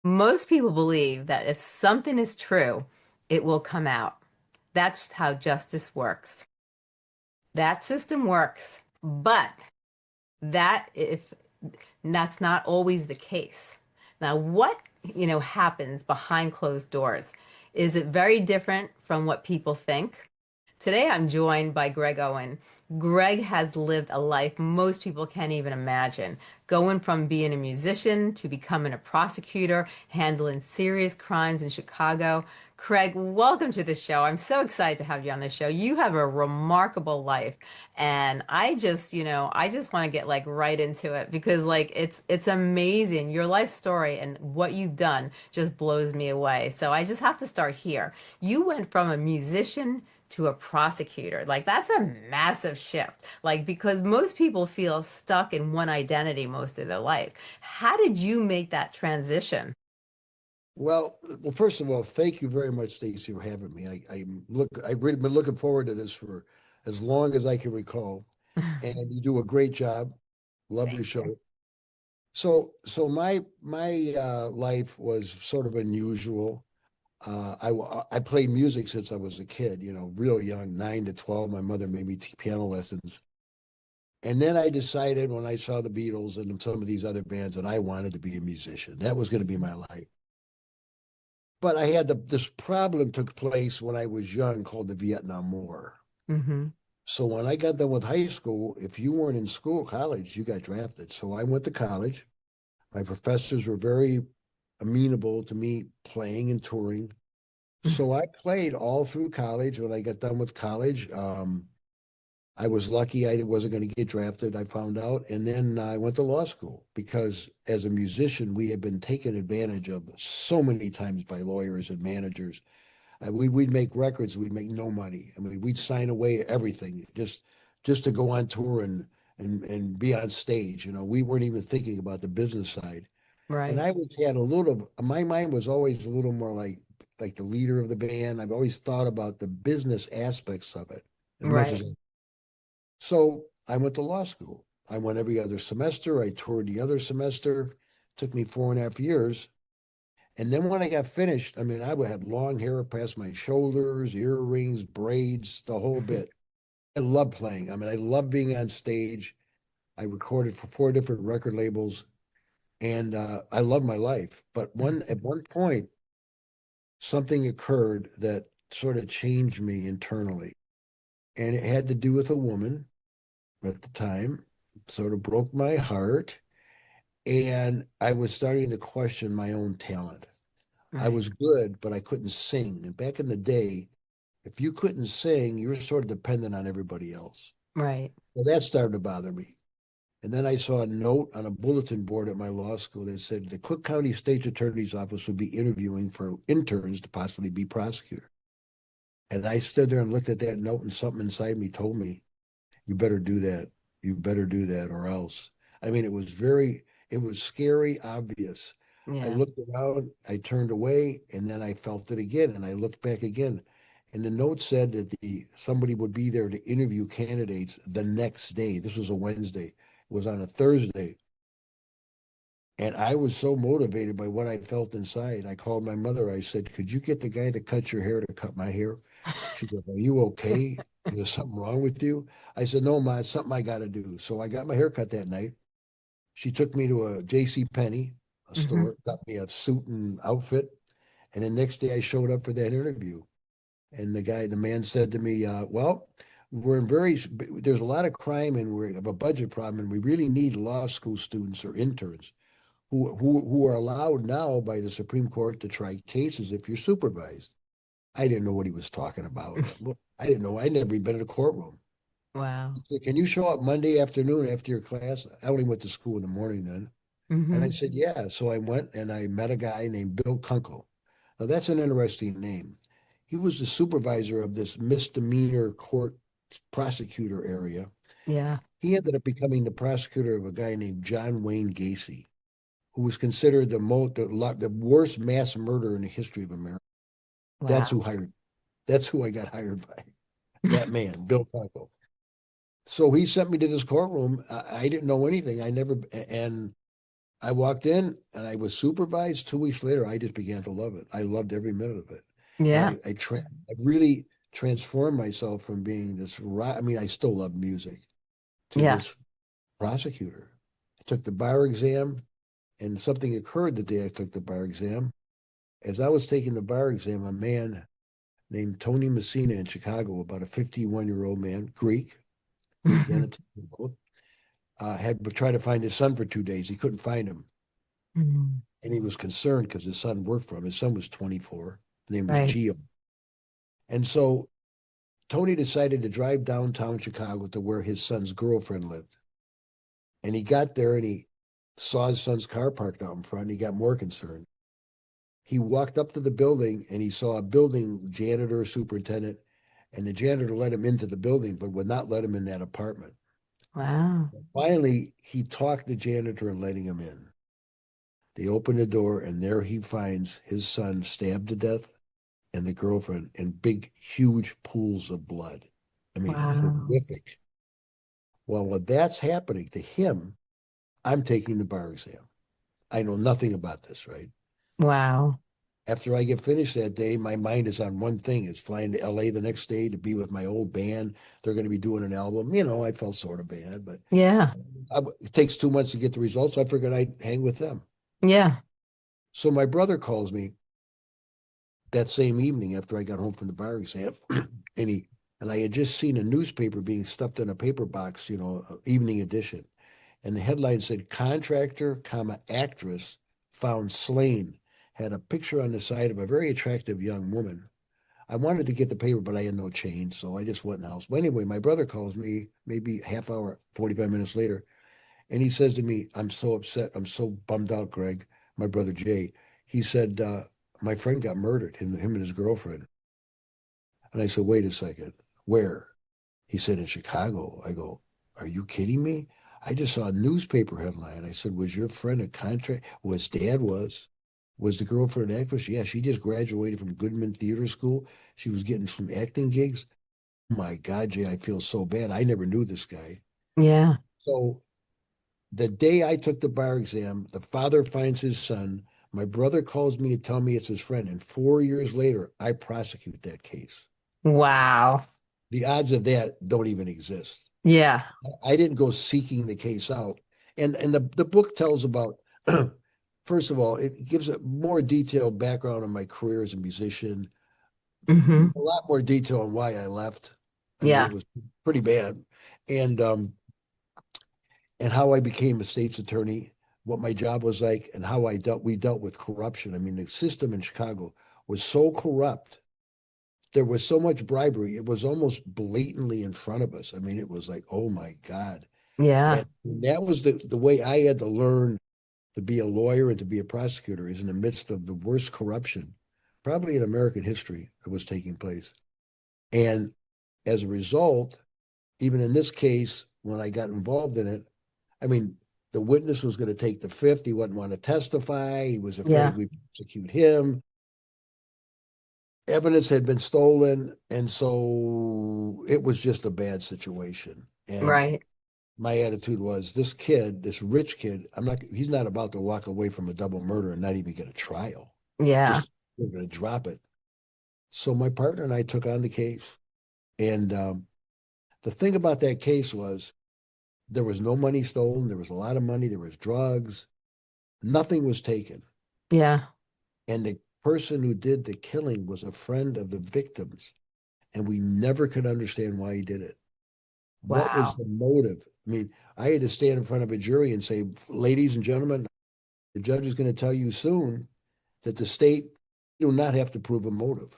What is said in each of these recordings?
Most people believe that if something is true, it will come out. That's how justice works. That system works, but that if that's not always the case. Now, what, happens behind closed doors? Is it very different from what people think? Today, I'm joined by Gregg Owen. Gregg has lived a life most people can't even imagine, going from being a musician to becoming a prosecutor, handling serious crimes in Chicago. Craig, welcome to the show. I'm so excited to have you on the show. You have a remarkable life, and I just want to get like right into it because like it's amazing. Your life story and what you've done just blows me away. So I just have to start here. You went from a musician to a prosecutor. Like that's a massive shift. Like because most people feel stuck in one identity most of their life. How did you make that transition? Well, first of all, thank you very much, Stacey, for having me. I've really been looking forward to this for as long as I can recall, and you do a great job. Love your Thank you. show. So my life was sort of unusual. I played music since I was a kid, real young, 9 to 12. My mother made me take piano lessons, and then I decided when I saw the Beatles and some of these other bands that I wanted to be a musician. That was going to be my life. But I had this problem took place when I was young called the Vietnam War. Hmm. So when I got done with high school, if you weren't in school, college, you got drafted. So I went to college. My professors were very amenable to me playing and touring. So I played all through college. When I got done with college, I was lucky I wasn't going to get drafted, I found out. And then I went to law school because as a musician, we had been taken advantage of so many times by lawyers and managers. We'd make records, we'd make no money. I mean, we'd sign away everything just to go on tour and be on stage. We weren't even thinking about the business side. And Right. I was had a little, my mind was always a little more like the leader of the band. I've always thought about the business aspects of it as much Right. as so I went to law school. I went every other semester. I toured the other semester. Took me 4.5 years. And then when I got finished, I mean, I would have long hair past my shoulders, earrings, braids, the whole bit. I love playing. I mean, I love being on stage. I recorded for 4 different record labels, and I love my life. But at one point, something occurred that sort of changed me internally, and it had to do with a woman at the time. Sort of broke my heart, and I was starting to question my own talent. I Right. was good, but I couldn't sing. And back in the day, if you couldn't sing, you were sort of dependent on everybody else. Right. Well, that started to bother me. And then I saw a note on a bulletin board at my law school that said the Cook County State's Attorney's Office would be interviewing for interns to possibly be prosecutor. And I stood there and looked at that note, and something inside me told me, you better do that. You better do that or else. I mean, it was scary, obvious. I Yeah. looked around, I turned away, and then I felt it again, and I looked back again. And the note said that somebody would be there to interview candidates the next day. This was a Wednesday. It was on a Thursday. And I was so motivated by what I felt inside. I called my mother. I said, could you get the guy that cut your hair to cut my hair? She goes, are you okay? There's something wrong with you? I said, no, ma, it's something I got to do. So I got my hair cut that night. She took me to a J.C. Penney, a Hmm. store, got me a suit and outfit. And the next day I showed up for that interview. And the man said to me, well, there's a lot of crime and we have a budget problem and we really need law school students or interns who are allowed now by the Supreme Court to try cases if you're supervised. I didn't know what he was talking about. I didn't know. I'd never been in a courtroom. Wow. He said, can you show up Monday afternoon after your class? I only went to school in the morning then. And I Hmm. said, yeah. So I went and I met a guy named Bill Kunkel. Now, that's an interesting name. He was the supervisor of this misdemeanor court prosecutor area. Yeah. He ended up becoming the prosecutor of a guy named John Wayne Gacy, who was considered the worst mass murderer in the history of America. That's Wow. who hired. That's who I got hired by. That man, Bill Kunkel. So he sent me to this courtroom. I didn't know anything. I never, and I walked in and I was supervised. 2 weeks later, I just began to love it. I loved every minute of it. And Yeah. I really transformed myself from being I mean, I still love music to Yeah. this prosecutor. I took the bar exam, and something occurred the day I took the bar exam. As I was taking the bar exam, a man named Tony Messina in Chicago, about a 51-year-old man, Greek and Italian both, had tried to find his son for 2 days. He couldn't find him. Mhm. And he was concerned because his son worked for him. His son was 24. His name was Right. Gio. And so Tony decided to drive downtown Chicago to where his son's girlfriend lived. And he got there and he saw his son's car parked out in front. And he got more concerned. He walked up to the building and he saw a building janitor, superintendent, and the janitor let him into the building, but would not let him in that apartment. Wow. Finally, he talked the janitor and letting him in. They opened the door, and there he finds his son stabbed to death and the girlfriend in big, huge pools of blood. I mean, Wow. horrific. Well, while that's happening to him, I'm taking the bar exam. I know nothing about this, right? Wow. After I get finished that day, my mind is on one thing. It's flying to LA the next day to be with my old band. They're going to be doing an album. I felt sort of bad, but Yeah. it takes 2 months to get the results. So I figured I'd hang with them. Yeah. So my brother calls me that same evening after I got home from the bar exam, and I had just seen a newspaper being stuffed in a paper box, evening edition, and the headline said contractor, comma actress found slain. Had a picture on the side of a very attractive young woman. I wanted to get the paper, but I had no change, so I just went in the house. But anyway, my brother calls me maybe half hour, 45 minutes later, and he says to me, I'm so upset. I'm so bummed out, Greg, my brother Jay. He said, my friend got murdered, him and his girlfriend. And I said, wait a second, where? He said, in Chicago. I go, are you kidding me? I just saw a newspaper headline. I said, was your friend a contract? Well, his dad was. Was the girlfriend an actress? Yeah, she just graduated from Goodman Theater School. She was getting some acting gigs. Oh my God, Jay, I feel so bad. I never knew this guy. Yeah. So the day I took the bar exam, the father finds his son. My brother calls me to tell me it's his friend. And 4 years later, I prosecute that case. Wow. The odds of that don't even exist. Yeah. I didn't go seeking the case out. And the book tells about, first of all, it gives a more detailed background on my career as a musician, Hmm. a lot more detail on why I left. I mean, Yeah. it was pretty bad. And and how I became a state's attorney, what my job was like, and how we dealt with corruption. I mean, the system in Chicago was so corrupt. There was so much bribery. It was almost blatantly in front of us. I mean, it was like, oh my God. Yeah. And that was the way I had to learn to be a lawyer and to be a prosecutor is in the midst of the worst corruption, probably in American history, that was taking place. And as a result, even in this case, when I got involved in it, I mean, the witness was going to take the fifth. He wouldn't want to testify. He was afraid Yeah. we'd prosecute him. Evidence had been stolen. And so it was just a bad situation. And Right. my attitude was this kid, this rich kid, he's not about to walk away from a double murder and not even get a trial. Yeah. Just we're going to drop it. So my partner and I took on the case. And the thing about that case was there was no money stolen. There was a lot of money. There was drugs. Nothing was taken. Yeah. And the person who did the killing was a friend of the victims. And we never could understand why he did it. What was Wow. the motive? I mean, I had to stand in front of a jury and say, ladies and gentlemen, the judge is going to tell you soon that the state do not have to prove a motive.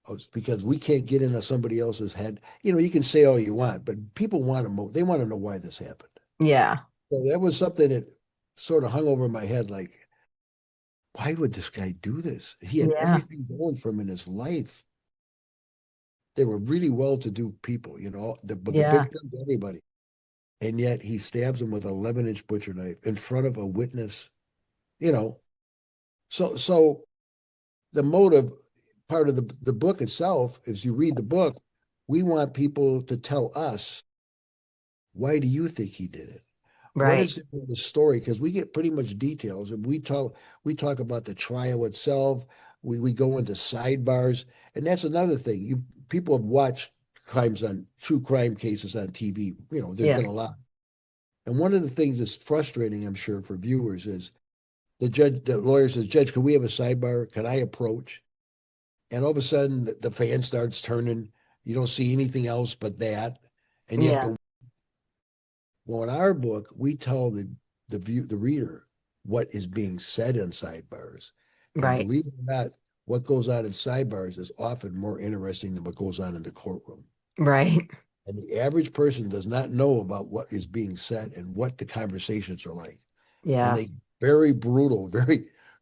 It's because we can't get into somebody else's head. You can say all you want, but people want to they want to know why this happened. Yeah. So that was something that sort of hung over my head like, why would this guy do this? He had Yeah. everything going for him in his life. They were really well-to-do people, but the Yeah. victims, everybody. And yet he stabs him with an 11-inch butcher knife in front of a witness, you know. So the motive part of the book itself, as you read the book, we want people to tell us, why do you think he did it? What Right. is the story? Because we get pretty much details, and we talk about the trial itself. We go into sidebars, and that's another thing. You people have watched true crime cases on TV. There's Yeah. been a lot. And one of the things that's frustrating, I'm sure, for viewers is the lawyer says, Judge, can we have a sidebar? Can I approach? And all of a sudden, the fan starts turning. You don't see anything else but that, and you have Yeah. to. Well, in our book, we tell the reader what is being said in sidebars, and Right. believe it or not, what goes on in sidebars is often more interesting than what goes on in the courtroom. Right. And the average person does not know about what is being said and what the conversations are like. And Yeah. they very brutal,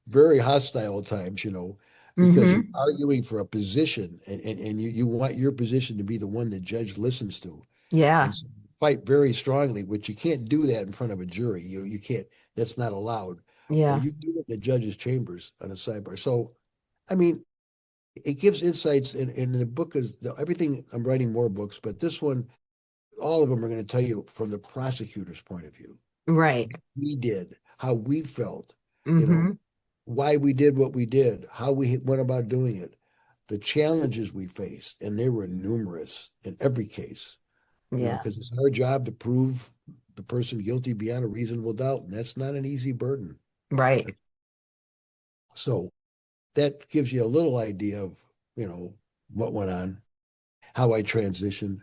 very hostile at times, because you're Mm-hmm. arguing for a position and you want your position to be the one the judge listens to. And Yeah. so you fight very strongly, which you can't do that in front of a jury. You can't, that's not allowed. Well, Yeah. you do it in the judge's chambers on a sidebar. So, I mean, it gives insights in the book is everything. I'm writing more books, but this one, all of them are going to tell you from the prosecutor's point of view, Right. we did, how we felt, you know, Mm-hmm. why we did what we did, how we went about doing it, the challenges we faced, and they were numerous in every case, Yeah. because it's our job to prove the person guilty beyond a reasonable doubt, and that's not an easy burden. Right. So that gives you a little idea of, what went on, how I transitioned.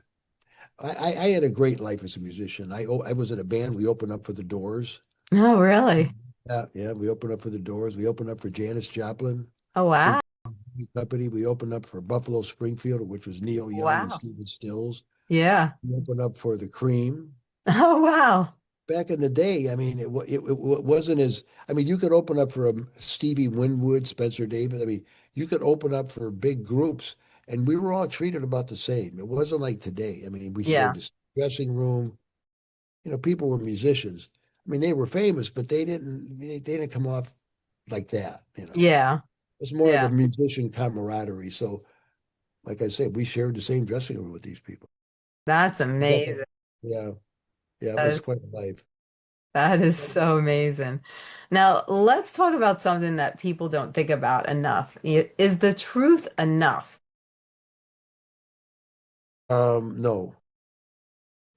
I had a great life as a musician. I was in a band. We opened up for the Doors. Oh, really? Yeah, yeah, we opened up for the Doors. We opened up for Janis Joplin. Oh, wow. Big company. We opened up for Buffalo Springfield, which was Neil Young and Wow. Stephen Stills. Yeah. We opened up for the Cream. Oh, wow. Back in the day, I mean, it wasn't as, I mean, you could open up for Stevie Winwood, Spencer Davis. I mean, you could open up for big groups, and we were all treated about the same. It wasn't like today. I mean, we shared Yeah. this dressing room. People were musicians. I mean, they were famous, but they didn't come off like that. Yeah. It's more of a Yeah. musician camaraderie. So, like I said, we shared the same dressing room with these people. That's So definitely, amazing. yeah, yeah, it That was is, quite a life. that is so amazing. Now, let's talk about something that people don't think about enough. Is the truth enough? No,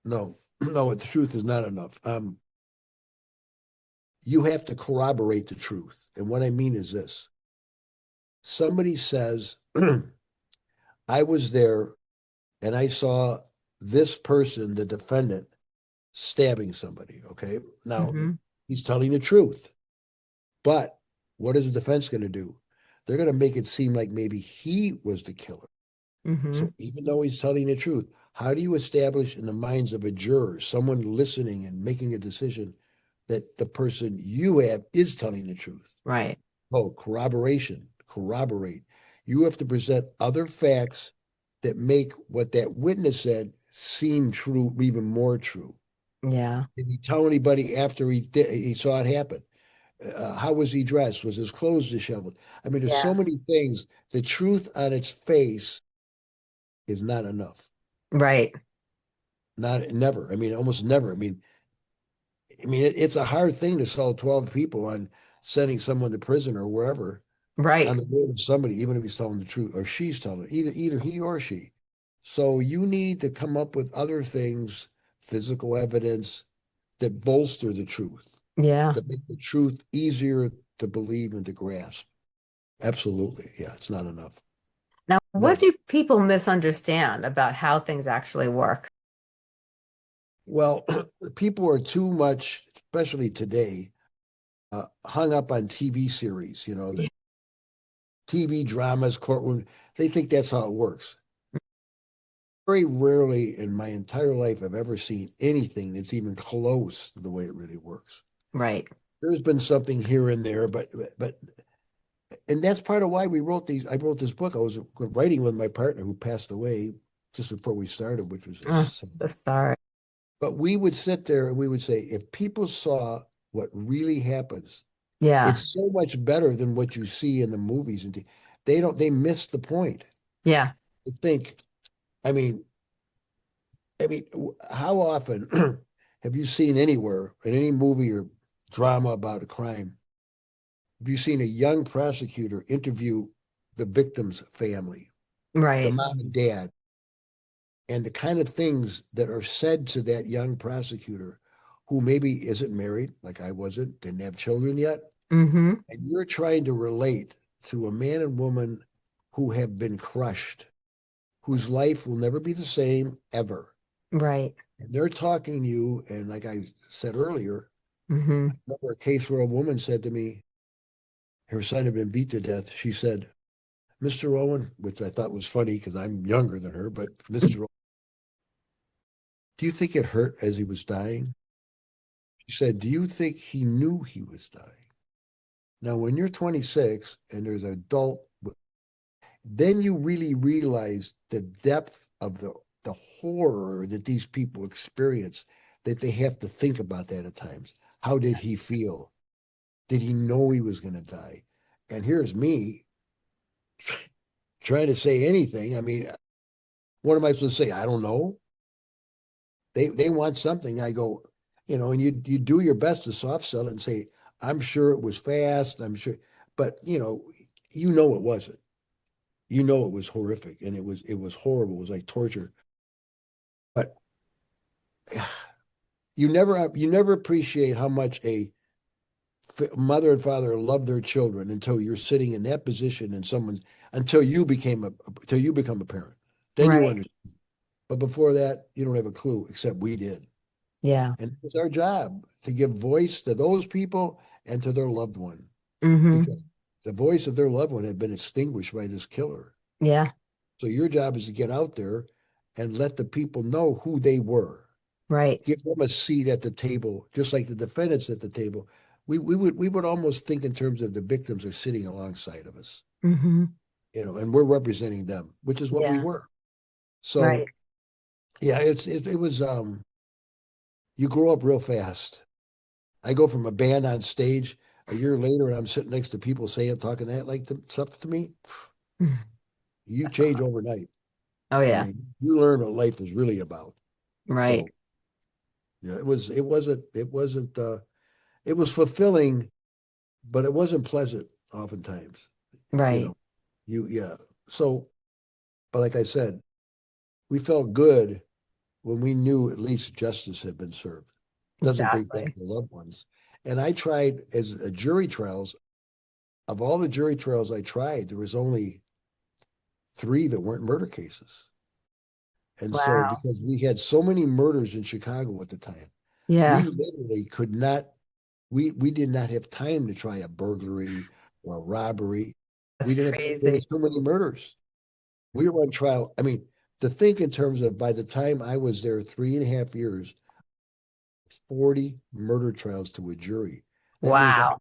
no, no. The truth is not enough. You have to corroborate the truth, and what I mean is this: somebody says, "I was there and I saw this person, the defendant, stabbing somebody." Okay, now Mm-hmm. he's telling the truth. But what is the defense going to do? They're going to make it seem like maybe he was the killer. Mm-hmm. So even though he's telling the truth, how do you establish in the minds of a juror, someone listening and making a decision, that the person you have is telling the truth? Right. Oh, corroboration, corroborate. You have to present other facts that make what that witness said seem true, even more true. Yeah. Did he tell anybody after he saw it happen? How was he dressed? Was his clothes disheveled? I mean, there's so Yeah. many things. The truth on its face is not enough. Right. Not never. I mean, almost never. I mean, it's a hard thing to sell 12 people on sending someone to prison or wherever Right. on the word of somebody, even if he's telling the truth or she's telling it, either he or she. So you need to come up with other things, physical evidence that bolster the truth, Yeah. that make the truth easier to believe and to grasp. Absolutely. Yeah, it's not enough. Now, what No. do people misunderstand about how things actually work? Well, people are too much, especially today, hung up on TV series, Yeah. the TV dramas, courtroom. They think that's how it works. Very rarely in my entire life have ever seen anything that's even close to the way it really works. Right. There's been something here and there, but and that's part of why we wrote these. I wrote this book. I was writing with my partner who passed away just before we started, which was a So sorry. but we would sit there and we would say, if people saw what really happens, Yeah. it's so much better than what you see in the movies. And they miss the point. Yeah. I think, I mean, how often have you seen anywhere in any movie or drama about a crime? Have you seen a young prosecutor interview the victim's family, the Right. mom and dad, and the kind of things that are said to that young prosecutor who maybe isn't married, like I wasn't, didn't have children yet, Mm-hmm. and you're trying to relate to a man and woman who have been crushed, whose life will never be the same ever. Right. And they're talking to you, and like I said earlier, Mm-hmm. I remember a case where a woman said to me, her son had been beat to death. She said, Mr. Owen, which I thought was funny because I'm younger than her, but Mr. Owen, do you think it hurt as he was dying? She said, do you think he knew he was dying? Now, when you're 26 and there's an adult, then you really realize the depth of the horror that these people experience, that they have to think about that at times. How did he feel? Did he know he was going to die? And here's me trying to say anything. I mean, what am I supposed to say? I don't know. They want something. I go, and you do your best to soft sell it and say, I'm sure it was fast. I'm sure, but it wasn't. You know it was horrific and it was horrible. It was like torture. But you never appreciate how much a mother and father love their children until you're sitting in that position and someone until you become a parent. Then you Right. understand. But before that, you don't have a clue, except we did. Yeah. And it's our job to give voice to those people and to their loved one Mm-hmm. because the voice of their loved one had been extinguished by this killer. Yeah. So your job is to get out there and let the people know who they were. Right. Give them a seat at the table, just like the defendants at the table. We would almost think in terms of the victims are sitting alongside of us, Mm-hmm. and we're representing them, which is what we Yeah. were. Right. So yeah, it was you grow up real fast. I go from a band on stage a year later, and I'm sitting next to people saying, talking that like stuff to me. You change overnight. Oh I yeah. mean, you learn what life is really about. Right. So yeah, it was fulfilling, but it wasn't pleasant oftentimes. You Right. know, yeah. So, but like I said, we felt good when we knew at least justice had been served. Doesn't bring back Exactly. the loved ones. And I tried as a jury trials, of all the jury trials I tried, there was only three that weren't murder cases. And so, Wow. because we had so many murders in Chicago at the time, we Yeah. literally could not, we did not have time to try a burglary or a robbery. That's We didn't have, there crazy. was too many murders. We were on trial. I mean, to think in terms of by the time I was there 3.5 years, 40 murder trials to a jury. That means Wow.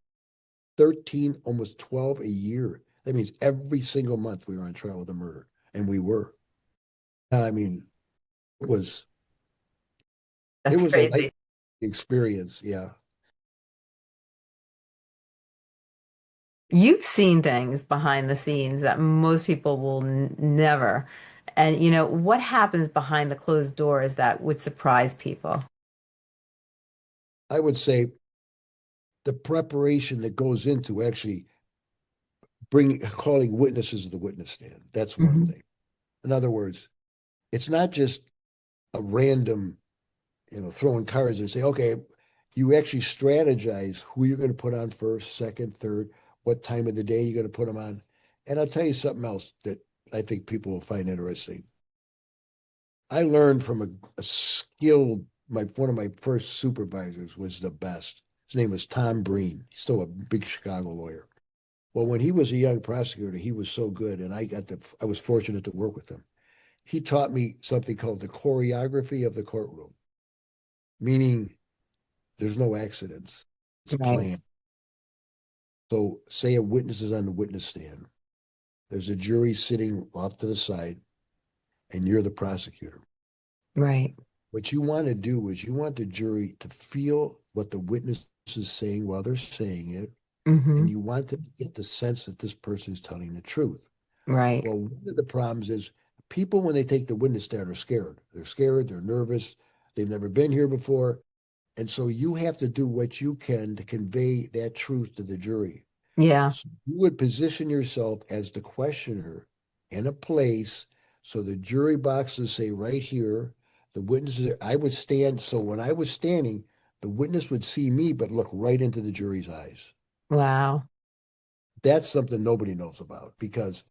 13, almost 12 a year. That means every single month we were on trial with a murder, and we were. I mean, it was it That's was a life crazy. experience. Yeah, You've seen things behind the scenes that most people will never. And what happens behind the closed doors that would surprise people? I would say the preparation that goes into actually bringing calling witnesses to the witness stand. That's one Hmm. thing. In other words, it's not just a random, throwing cards and say, okay, you actually strategize who you're going to put on first, second, third, what time of the day you're going to put them on. And I'll tell you something else that I think people will find interesting. I learned from a skilled, one of my first supervisors was the best. His name was Tom Breen. He's still a big Chicago lawyer. Well, when he was a young prosecutor, he was so good, and I was fortunate to work with him. He taught me something called the choreography of the courtroom, meaning there's no accidents. It's Right. planned. So say a witness is on the witness stand. There's a jury sitting off to the side, and you're the prosecutor. Right. What you want to do is you want the jury to feel what the witness is saying while they're saying it, and Hmm. you want them to get the sense that this person is telling the truth. Right. Well, one of the problems is people, when they take the witness stand, are scared. They're scared, they're nervous, they've never been here before. And so you have to do what you can to convey that truth to the jury. Yeah. So you would position yourself as the questioner in a place so the jury boxes say right here, the witnesses, I would stand. So when I was standing, the witness would see me, but look right into the jury's eyes. Wow. That's something nobody knows about because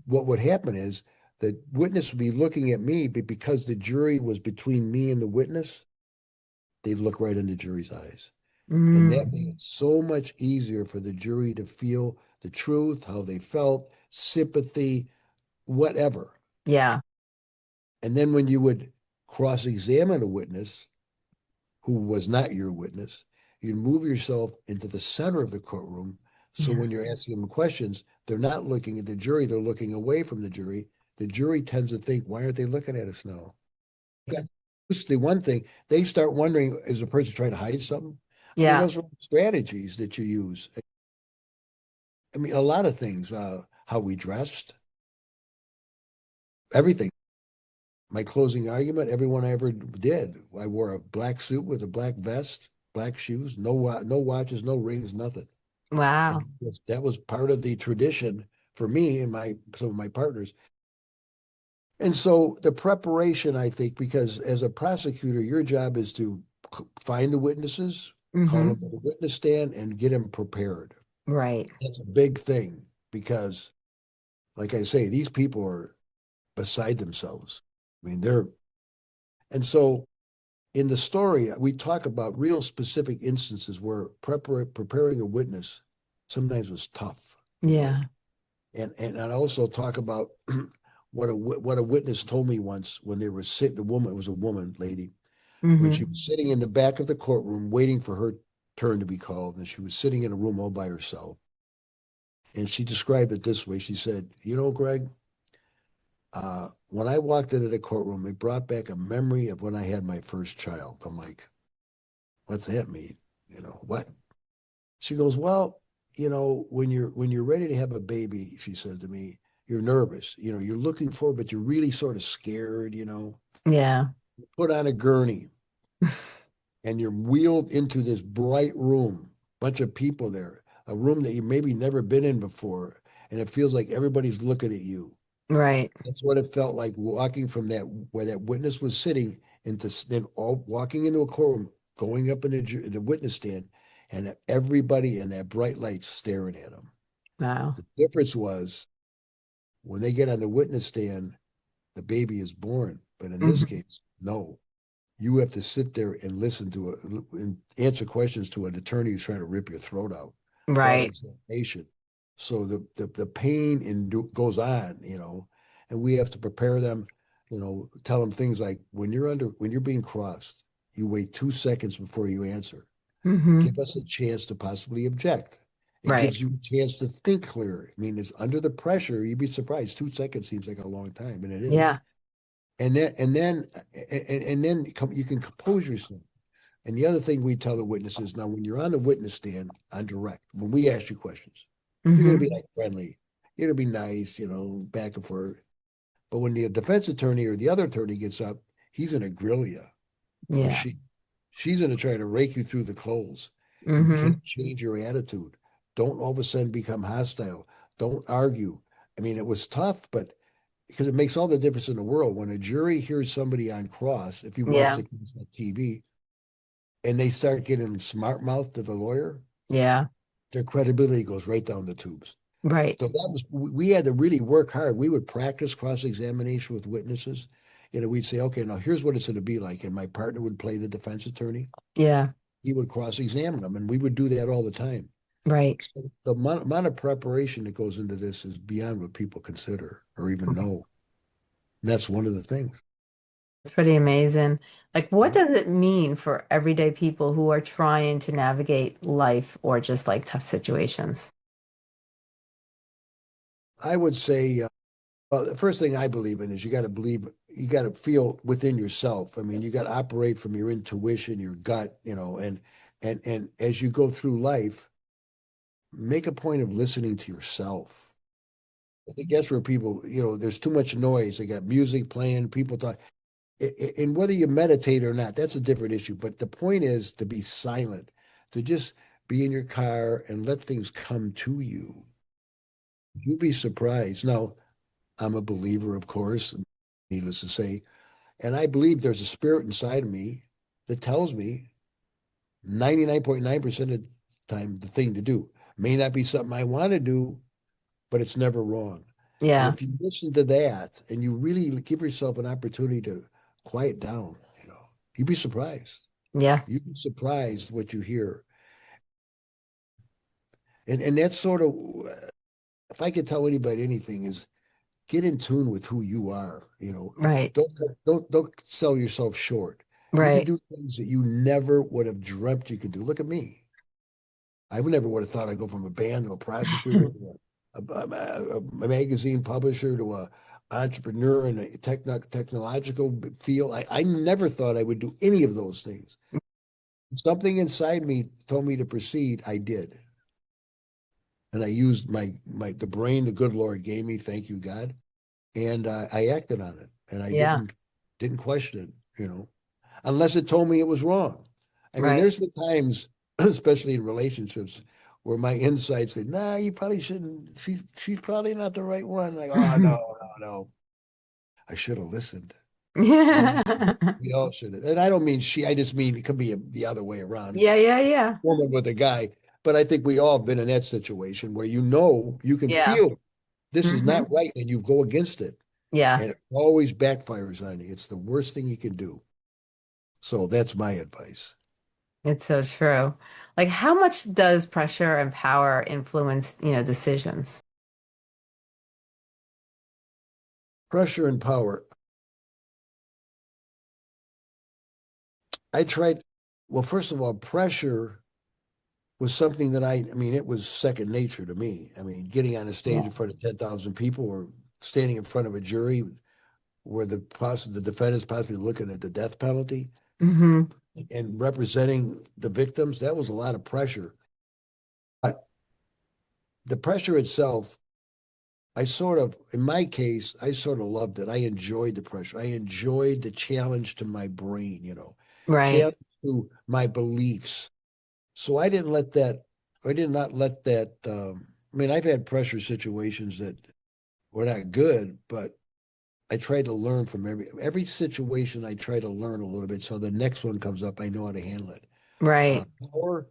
what would happen is the witness would be looking at me, but because the jury was between me and the witness, they'd look right in the jury's eyes. And that made Mm. it so much easier for the jury to feel the truth, how they felt, sympathy, whatever. Yeah. And then when you would cross-examine a witness who was not your witness, you'd move yourself into the center of the courtroom. So Yeah. when you're asking them questions, they're not looking at the jury, they're looking away from the jury. The jury tends to think, why aren't they looking at us now? That's the one thing. They start wondering, is the person trying to hide something? I mean, Yeah. those are strategies that you use. I mean, a lot of things, how we dressed, everything. My closing argument, everyone I ever did. I wore a black suit with a black vest, black shoes, no watches, no rings, nothing. Wow. And that was part of the tradition for me and my some of my partners. And so the preparation, I think, because as a prosecutor, your job is to find the witnesses, call them Mm-hmm. to the witness stand, and get them prepared. Right. That's a big thing because, like I say, these people are beside themselves. I mean, they're, and so in the story, we talk about real specific instances where preparing a witness sometimes was tough, you know. Yeah. And I also talk about what a witness told me once when they were sitting, the woman, it was a woman, lady, when she Mm-hmm. was sitting in the back of the courtroom waiting for her turn to be called, and she was sitting in a room all by herself. And she described it this way. She said, you know, Greg, when I walked into the courtroom, it brought back a memory of when I had my first child. I'm like, what's that mean? You know, what? She goes, well, you know, when you're ready to have a baby, she said to me, you're nervous. You know, you're looking for, but you're really sort of scared, you know. Yeah. Put on a gurney and you're wheeled into this bright room, bunch of people there, a room that you maybe never been in before, and it feels like everybody's looking at you. Right. That's what it felt like walking from that where that witness was sitting into then all walking into a courtroom, going up in the witness stand, and everybody in that bright light staring at them. Wow. The difference was when they get on the witness stand, the baby is born. But in this Mm-hmm. case, no. You have to sit there and listen to it and answer questions to an attorney who's trying to rip your throat out, Right. cross-examination. So the pain goes on, you know, and we have to prepare them, you know, tell them things like when you're being crossed, you wait 2 seconds before you answer. Mm-hmm. Give us a chance to possibly object. It Right. gives you a chance to think clear. I mean, it's under the pressure, you'd be surprised. 2 seconds seems like a long time, and it is. Yeah. And then you can compose yourself. And the other thing we tell the witnesses now, when you're on the witness stand on direct, when we ask you questions, you're going to be Mm-hmm. like friendly, you're going to be nice, you know, back and forth. But when the defense attorney or the other attorney gets up, he's going to grill you, or Yeah. she's going to try to rake you through the coals. You Mm-hmm. can't change your attitude. Don't all of a sudden become hostile. Don't argue. I mean, it was tough, but because it makes all the difference in the world when a jury hears somebody on cross, if you watch Yeah. the case on TV, and they start getting smart mouth to the lawyer, Yeah. their credibility goes right down the tubes. Right. So that was we had to really work hard. We would practice cross-examination with witnesses. You know, we'd say, okay, now here's what it's going to be like. And my partner would play the defense attorney. Yeah. He would cross-examine them, and we would do that all the time. Right. So the amount of preparation that goes into this is beyond what people consider or even know. And that's one of the things. It's pretty amazing. Like, what Yeah. does it mean for everyday people who are trying to navigate life or just like tough situations? I would say well, the first thing I believe in is you got to feel within yourself. I mean, you got to operate from your intuition, your gut, you know, and as you go through life, make a point of listening to yourself. I think that's where people, you know, there's too much noise. They got music playing, people talk. And whether you meditate or not, that's a different issue. But the point is to be silent, to just be in your car and let things come to you. You'd be surprised. Now, I'm a believer, of course, needless to say, and I believe there's a spirit inside of me that tells me 99.9% of the time the thing to do. May not be something I want to do, but it's never wrong. And Yeah. if you listen to that and you really give yourself an opportunity to quiet down, you'd be surprised. Yeah. You'd be surprised what you hear. And that's sort of, if I could tell anybody anything, is get in tune with who you are. Right. Don't don't sell yourself short. You can Right. do things that you never would have dreamt you could do. Look at me. I would never would have thought I'd go from a band to a prosecutor to a magazine publisher to a entrepreneur in a technological field. I never thought I would do any of those things. Something inside me told me to proceed. I did. And I used the brain the good Lord gave me, thank you, God. And I acted on it. And I Yeah. didn't question it, unless it told me it was wrong. I mean, Right. there's been times, especially in relationships, where my insight said, "Nah, you probably shouldn't. She's probably not the right one." Like, oh no, no, no. I should have listened. We all, Yeah. we all should have. And I don't mean she. I just mean it could be the other way around. Yeah. Yeah. Woman with a guy. But I think we all been in that situation where you can Yeah. feel this is Hmm. not right, and you go against it, Yeah. and it always backfires on you. It's the worst thing you can do. So that's my advice. It's so true. Like, how much does pressure and power influence, decisions? Pressure and power. I tried, well, first of all, pressure was something that I mean, it was second nature to me. I mean, getting on a stage Yeah. in front of 10,000 people or standing in front of a jury where the defendant's possibly looking at the death penalty Hmm. and representing the victims, that was a lot of pressure. But the pressure itself, in my case, I sort of loved it. I enjoyed the pressure. I enjoyed the challenge to my brain, Right. challenge to my beliefs. So I did not let that, I mean, I've had pressure situations that were not good, but I try to learn from every situation. I try to learn a little bit. So the next one comes up, I know how to handle it. Uh, Right. power,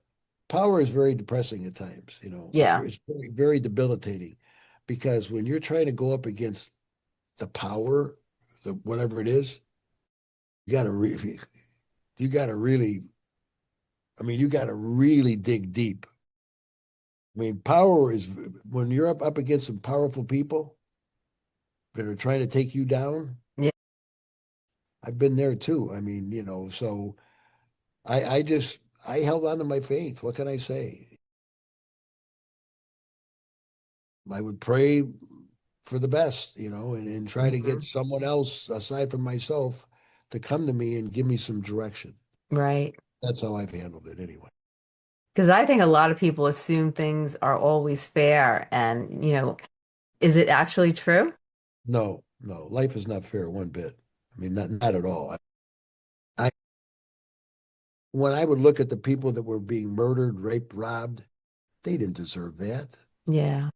power is very depressing at times. Yeah. It's very, very debilitating because when you're trying to go up against the power, whatever it is, you got to you got to really, I mean, you got to really dig deep. I mean, power is when you're up against some powerful people that are trying to take you down. Yeah. I've been there too. I mean, so I just I held on to my faith. What can I say? I would pray for the best, and try to get Hmm. someone else aside from myself to come to me and give me some direction. Right. That's how I've handled it anyway. Because I think a lot of people assume things are always fair. And, is it actually true? No, no, life is not fair one bit. I mean, not at all. I when I would look at the people that were being murdered, raped, robbed, they didn't deserve that. Yeah.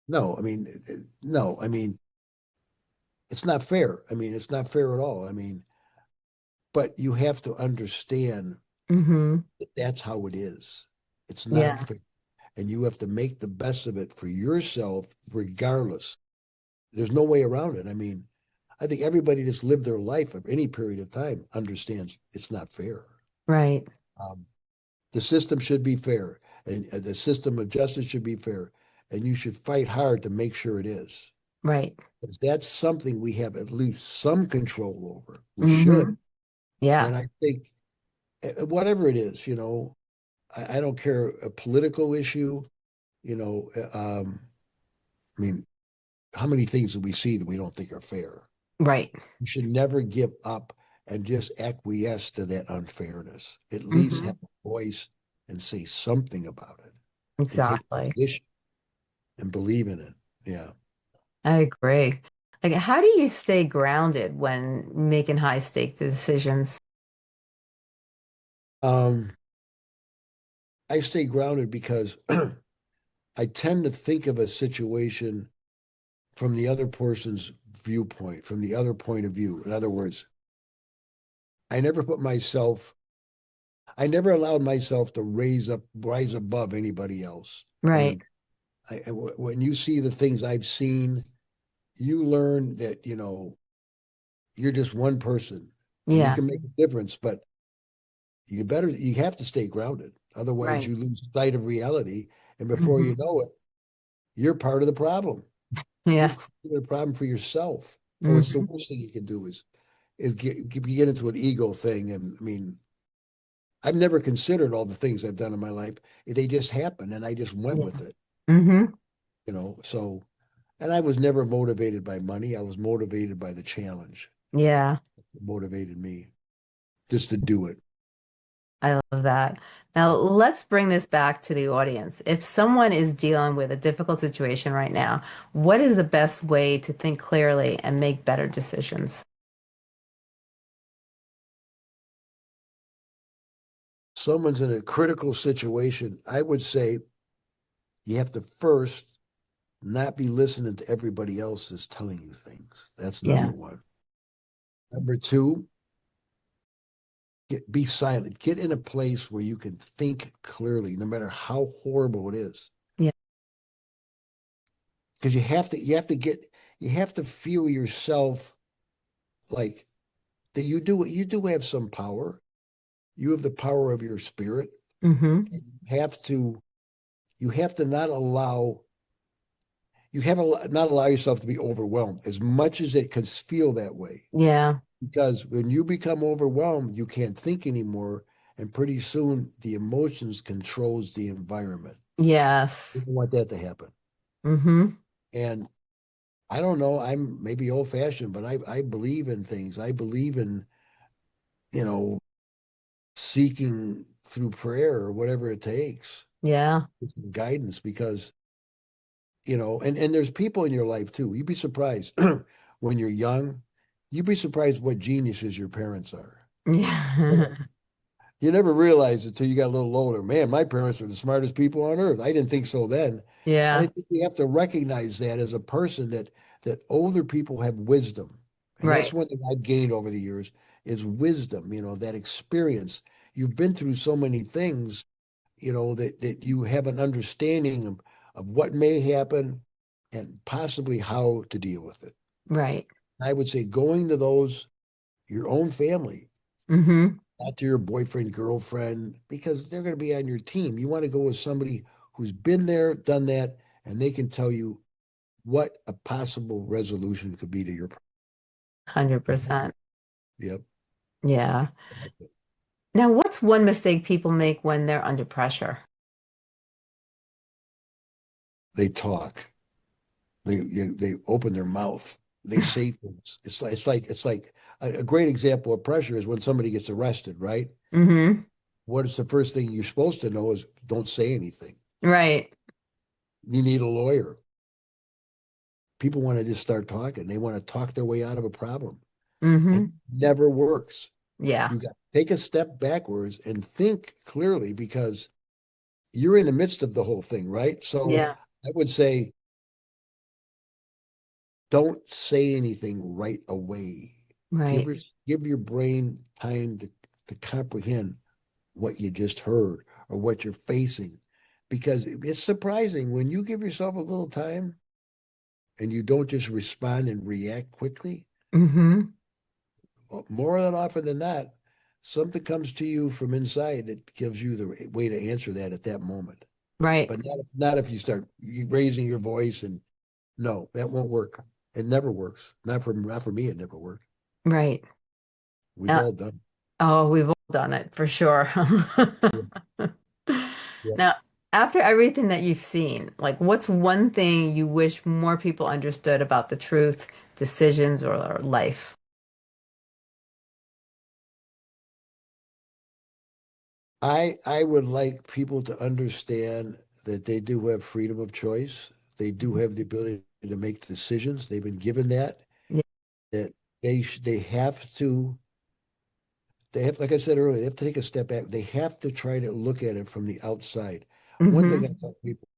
No, I mean, no, I mean, it's not fair. I mean, it's not fair at all. I mean, but you have to understand Hmm. that that's how it is. It's not Yeah. fair. And you have to make the best of it for yourself, regardless. There's no way around it. I mean, I think everybody that's lived their life of any period of time understands it's not fair. Right. Um, the system should be fair, and the system of justice should be fair, and you should fight hard to make sure it is. Right. Because that's something we have at least some control over. We should. Hmm. Yeah. And I think whatever it is, I don't care a political issue, you know, I mean, how many things do we see that we don't think are fair? Right. You should never give up and just acquiesce to that unfairness. At least Hmm. have a voice and say something about it and take a Exactly. position and believe in it. Yeah. I agree. Like, how do you stay grounded when making high stake decisions? Um, I stay grounded because I tend to think of a situation from the other person's viewpoint, from the other point of view. In other words, I never put myself, I never allowed myself to rise above anybody else. I Right. mean, when you see the things I've seen, you learn that, you're just one person and you Yeah. can make a difference, but you have to stay grounded. Otherwise, Right. you lose sight of reality. And before Hmm. you know it, you're part of the problem. Yeah. You've created a problem for yourself. Oh, it's the Hmm. worst thing you can do is get into an ego thing. And I mean, I've never considered all the things I've done in my life. They just happened and I just went Yeah. with it, Hmm. So, and I was never motivated by money. I was motivated by the challenge. Yeah. It motivated me just to do it. I love that. Now, let's bring this back to the audience. If someone is dealing with a difficult situation right now, what is the best way to think clearly and make better decisions? Someone's in a critical situation. I would say you have to first not be listening to everybody else is telling you things. That's number Yeah. one. Number two, be silent. Get in a place where you can think clearly, no matter how horrible it is. Yeah. Because you have to feel yourself like that you do have some power. You have the power of your spirit. Hmm. And you have to not allow yourself to be overwhelmed as much as it can feel that way. Yeah. Because when you become overwhelmed, you can't think anymore. And pretty soon the emotions controls the environment. Yes. You don't want that to happen. Hmm. And I don't know, I'm maybe old fashioned, but I believe in things. I believe in, you know, seeking through prayer or whatever it takes Yeah. guidance because, and there's people in your life too. You'd be surprised when you're young, you'd be surprised what geniuses your parents are. Yeah. You never realize it until you got a little older. Man, my parents were the smartest people on earth. I didn't think so then. And I Yeah. think we have to recognize that as a person that older people have wisdom. And that's Right. one thing I've gained over the years is wisdom, that experience. You've been through so many things, that you have an understanding of what may happen and possibly how to deal with it. Right. I would say going to your own family, Hmm. not to your boyfriend, girlfriend, because they're going to be on your team. You want to go with somebody who's been there, done that, and they can tell you what a possible resolution could be to your problem. 100%. Yep. Yeah. Now, what's one mistake people make when they're under pressure? They talk. They open their mouth. They say things. It's like a great example of pressure is when somebody gets arrested, right? Hmm. What is the first thing you're supposed to know is don't say anything. Right. You need a lawyer. People want to just start talking. They want to talk their way out of a problem. It Hmm. never works. Yeah. You got to take a step backwards and think clearly because you're in the midst of the whole thing, right? So Yeah. I would say don't say anything right away. Give Right. your, give your brain time to comprehend what you just heard or what you're facing. Because it's surprising when you give yourself a little time and you don't just respond and react quickly, Hmm. more than often than not, something comes to you from inside that gives you the way to answer that at that moment. Right. But not if you start raising your voice and no, that won't work. It never works. Not for me. It never worked. Right. We've Uh, all done. oh, we've all done it for sure. Yeah. Yeah. Now, after everything that you've seen, like what's one thing you wish more people understood about the truth, decisions, or life? I would like people to understand that they do have freedom of choice. They do have the ability to make decisions. They've been given that. that they have to like I said earlier, they have to take a step back. They have to try to look at it from the outside. One thing I Hmm. tell people,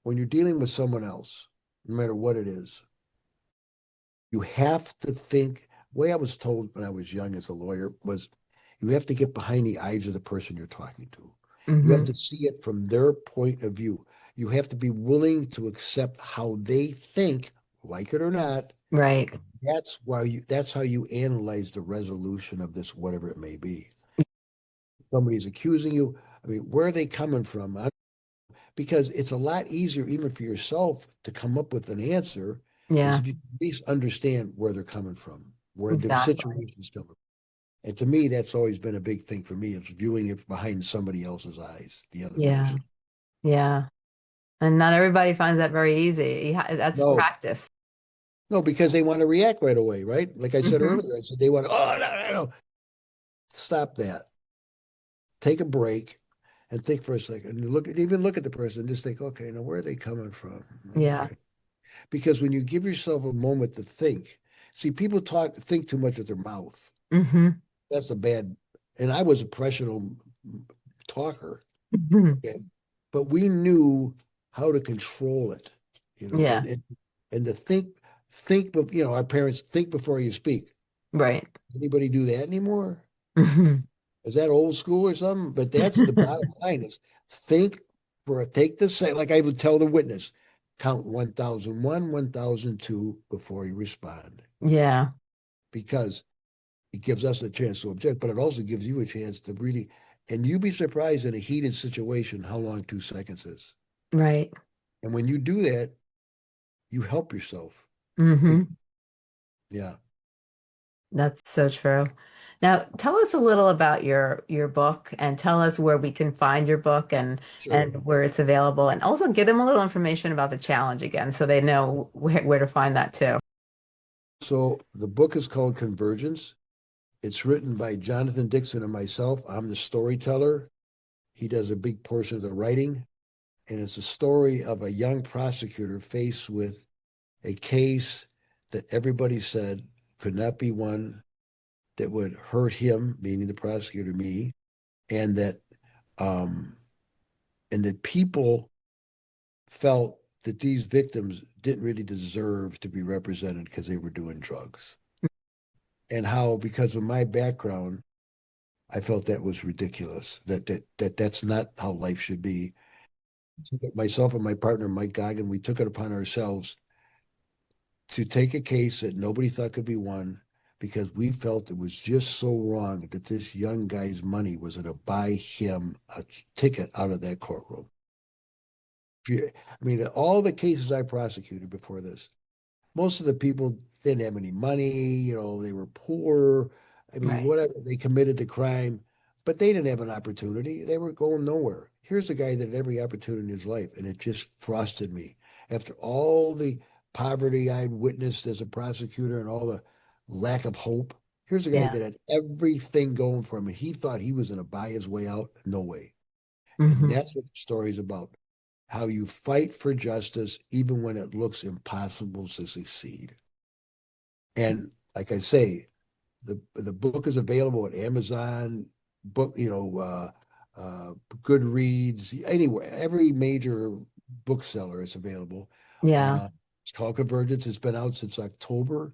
when you're dealing with someone else, no matter what it is, you have to think. The way I was told when I was young as a lawyer was you have to get behind the eyes of the person you're talking to. You have Hmm. to see it from their point of view. You have to be willing to accept how they think, like it or not. Right. And that's how you analyze the resolution of this, whatever it may be. Somebody's accusing you. I mean, where are they coming from? Because it's a lot easier, even for yourself, to come up with an answer, is Yeah, if you at least understand where they're coming from, where the exactly. situation's coming from. And to me, that's always been a big thing for me, is viewing it behind somebody else's eyes, the other Yeah. person. Yeah. And not everybody finds that very easy. That's No, practice. no, because they want to react right away, right? Like I said Hmm. earlier, I said they want to, oh, no, no, no. Stop that. Take a break and think for a second. Even look at the person and just think, okay, now where are they coming from? Yeah. Okay. Because when you give yourself a moment to think, see, people think too much with their mouth. Hmm. That's a bad, and I was a professional talker, Hmm. okay, but we knew how to control it, Yeah. and to think, but our parents think before you speak. Right. Anybody do that anymore? Hmm. Is that old school or something? But that's the bottom line is think take the say, like I would tell the witness, count 1001, 1002 before you respond. Yeah. Because it gives us a chance to object, but it also gives you a chance to really, and you'd be surprised in a heated situation how long 2 seconds is. Right. And when you do that, you help yourself. Be- Hmm. Yeah, That's so true. Now, tell us a little about your book and tell us where we can find your book sure. and where it's available and also give them a little information about the challenge again so they know where to find that too. So the book is called Convergence. It's written by Jonathan Dixon and myself. I'm the storyteller. He does a big portion of the writing. And it's a story of a young prosecutor faced with a case that everybody said could not be won, that would hurt him, meaning the prosecutor, me, and that um, people felt that these victims didn't really deserve to be represented because they were doing drugs. And how, because of my background, I felt that was ridiculous. That's not how life should be. Myself and my partner, Mike Goggin, we took it upon ourselves to take a case that nobody thought could be won because we felt it was just so wrong that this young guy's money was going to buy him a ticket out of that courtroom. I mean, all the cases I prosecuted before this, most of the people didn't have any money, they were poor. I mean, Right. whatever, they committed the crime, but they didn't have an opportunity. They were going nowhere. Here's a guy that had every opportunity in his life, and it just frosted me. After all the poverty I'd witnessed as a prosecutor and all the lack of hope, here's a guy Yeah. that had everything going for him, and he thought he was going to buy his way out. No way. And Hmm. that's what the story is about. How you fight for justice even when it looks impossible to succeed. And like I say, the book is available at Amazon, book, Goodreads, anywhere, every major bookseller is available. Yeah. Uh, it's called Convergence. It's been out since October.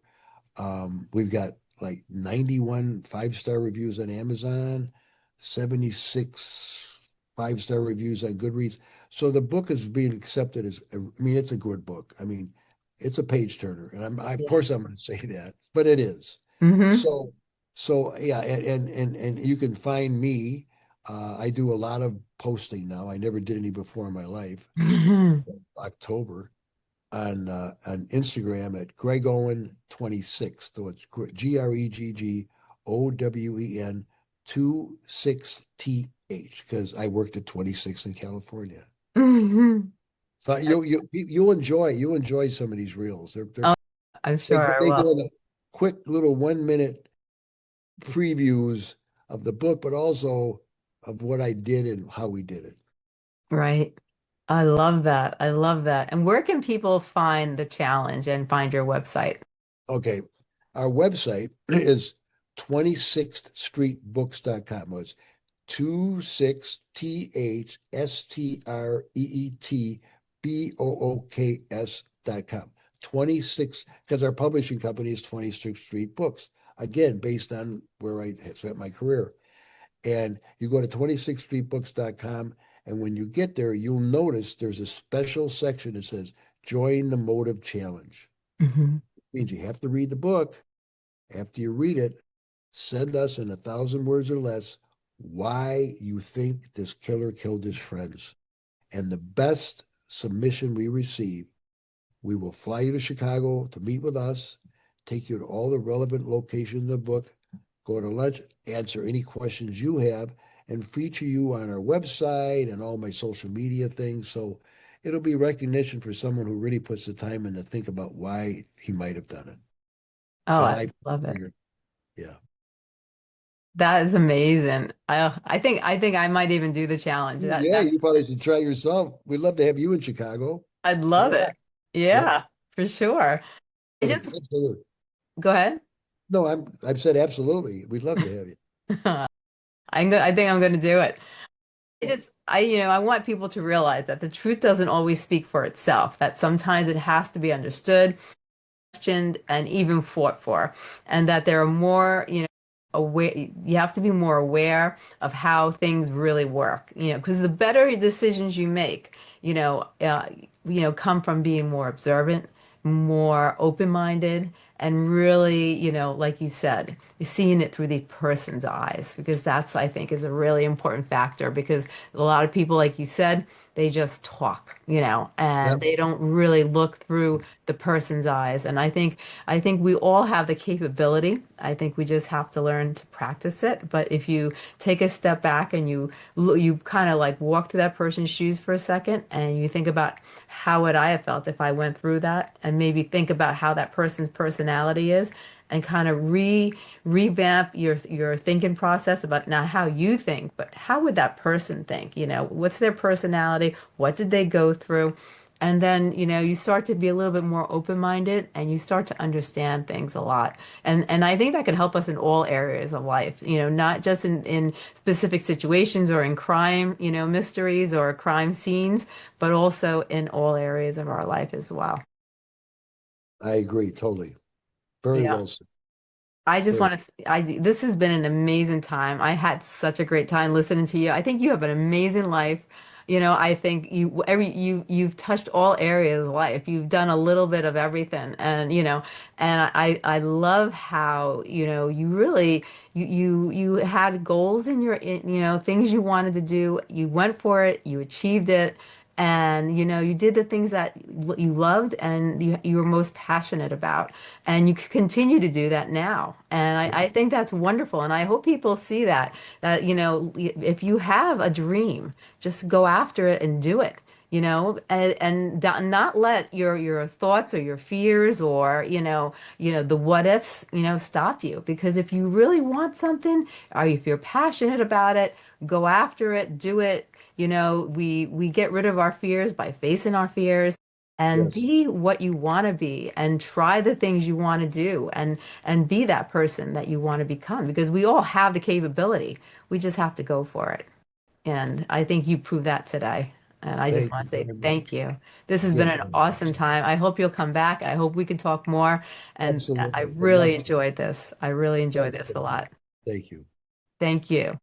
We've got like 91 five-star reviews on Amazon, 76 five-star reviews on Goodreads. So the book is being accepted as, I mean, it's a good book. I mean, it's a page turner. And of Yeah. course I'm going to say that, but it is. Hmm. So, so yeah, and you can find me. I do a lot of posting now. I never did any before in my life. October on Instagram at Gregg Owen 26. So it's GreggOwen 26th because I worked at 26 in California. Hmm. So you'll enjoy some of these reels. Oh, I'm sure I They will. go in a quick little 1 minute previews of the book, but also of what I did and how we did it. Right. I love that. I love that. And where can people find the challenge and find your website? Okay. Our website is 26thstreetbooks.com. It's 26THSTREETBOOKS.com. 26, because our publishing company is 26th Street Books. Again, based on where I spent my career. And you go to 26thstreetbooks.com, and when you get there, you'll notice there's a special section that says join the motive challenge. Hmm. It means you have to read the book. After you read it, send us in 1,000 words or less why you think this killer killed his friends. And the best submission we receive, we will fly you to Chicago to meet with us, take you to all the relevant locations in the book, go to lunch, answer any questions you have, and feature you on our website and all my social media things. So it'll be recognition for someone who really puts the time in to think about why he might have done it. Oh, And I I love it. figured, yeah. That is amazing. I think I might even do the challenge. Yeah, you probably should try yourself. We'd love to have you in Chicago. I'd Come love on. it. Yeah. Yeah, for sure. I just Absolutely. go ahead. No, I've said absolutely. We'd love to have you. I think I'm going to do it. I want people to realize that the truth doesn't always speak for itself, that sometimes it has to be understood, questioned, and even fought for, and that there are more, aware, you have to be more aware of how things really work, because the better decisions you make, come from being more observant, more open-minded, and really, like you said, seeing it through the person's eyes, because that's, I think, is a really important factor because a lot of people, like you said, they just talk, and Yep. they don't really look through the person's eyes. And I think we all have the capability. I think we just have to learn to practice it. But if you take a step back and you kind of like walk through that person's shoes for a second and you think about how would I have felt if I went through that, and maybe think about how that person's personality is, and kind of revamp your thinking process about not how you think, but how would that person think? What's their personality? What did they go through? And then, you start to be a little bit more open-minded and you start to understand things a lot. And I think that can help us in all areas of life, not just in specific situations or in crime, mysteries or crime scenes, but also in all areas of our life as well. I agree totally. Very Yeah. well said. I just Very. want to, this has been an amazing time. I had such a great time listening to you. I think you have an amazing life. I think you've touched all areas of life. You've done a little bit of everything. And I love how, you really, you had goals in things you wanted to do. You went for it, you achieved it. And you did the things that you loved and you were most passionate about, and you continue to do that now. And I think that's wonderful. And I hope people see that if you have a dream, just go after it and do it. Not let your thoughts or your fears or the what ifs stop you. Because if you really want something, or if you're passionate about it, go after it, do it. We get rid of our fears by facing our fears and Yes. be what you want to be and try the things you want to do and be that person that you want to become, because we all have the capability. We just have to go for it. And I think you proved that today. And I just Thank want you to say very much. thank you. This has been Again, an very awesome well. time. I hope you'll come back. I hope we can talk more. And I Absolutely. I'd really love to. enjoyed this. I really enjoyed Thanks, this a Stacey. lot. Thank you. Thank you.